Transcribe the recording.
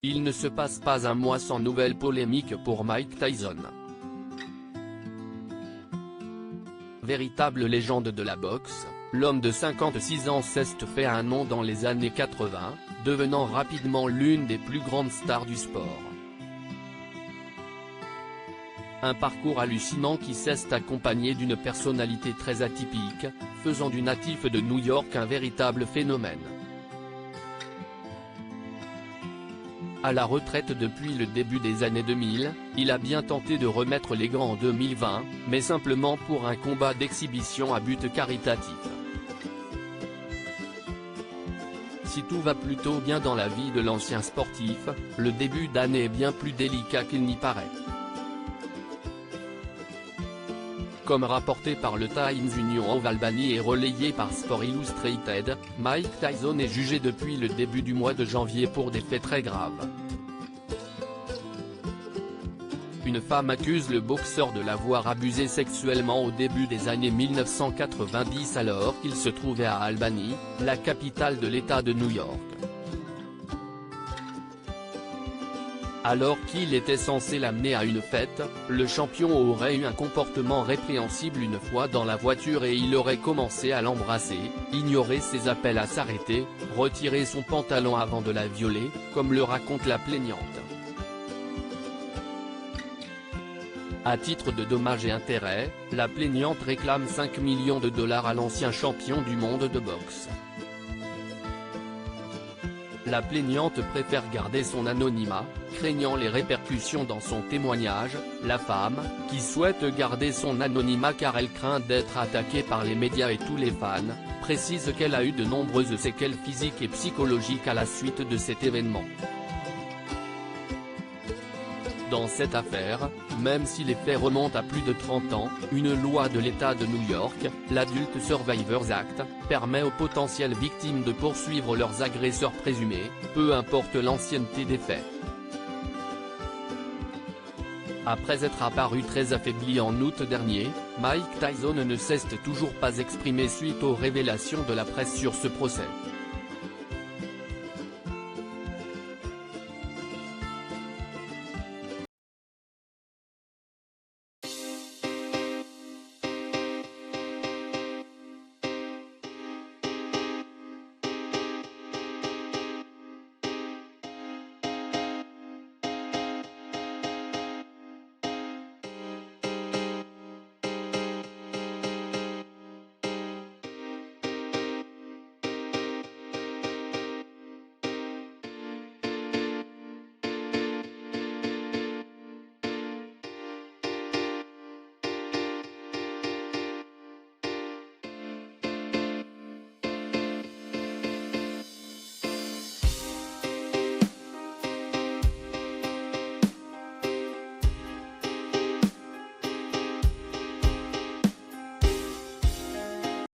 Il ne se passe pas un mois sans nouvelle polémique pour Mike Tyson. Véritable légende de la boxe, l'homme de 56 ans s'est fait un nom dans les années 80, devenant rapidement l'une des plus grandes stars du sport. Un parcours hallucinant qui s'est accompagné d'une personnalité très atypique, faisant du natif de New York un véritable phénomène. À la retraite depuis le début des années 2000, il a bien tenté de remettre les gants en 2020, mais simplement pour un combat d'exhibition à but caritatif. Si tout va plutôt bien dans la vie de l'ancien sportif, le début d'année est bien plus délicat qu'il n'y paraît. Comme rapporté par le Times Union of Albany et relayé par Sport Illustrated, Mike Tyson est jugé depuis le début du mois de janvier pour des faits très graves. Une femme accuse le boxeur de l'avoir abusé sexuellement au début des années 1990 alors qu'il se trouvait à Albany, la capitale de l'État de New York. Alors qu'il était censé l'amener à une fête, le champion aurait eu un comportement répréhensible une fois dans la voiture et il aurait commencé à l'embrasser, ignorer ses appels à s'arrêter, retirer son pantalon avant de la violer, comme le raconte la plaignante. À titre de dommages et intérêts, la plaignante réclame 5 millions de dollars à l'ancien champion du monde de boxe. La plaignante préfère garder son anonymat, craignant les répercussions dans son témoignage. La femme, qui souhaite garder son anonymat car elle craint d'être attaquée par les médias et tous les fans, précise qu'elle a eu de nombreuses séquelles physiques et psychologiques à la suite de cet événement. Dans cette affaire, même si les faits remontent à plus de 30 ans, une loi de l'État de New York, l'Adult Survivors Act, permet aux potentielles victimes de poursuivre leurs agresseurs présumés, peu importe l'ancienneté des faits. Après être apparu très affaibli en août dernier, Mike Tyson ne s'est toujours pas exprimé suite aux révélations de la presse sur ce procès.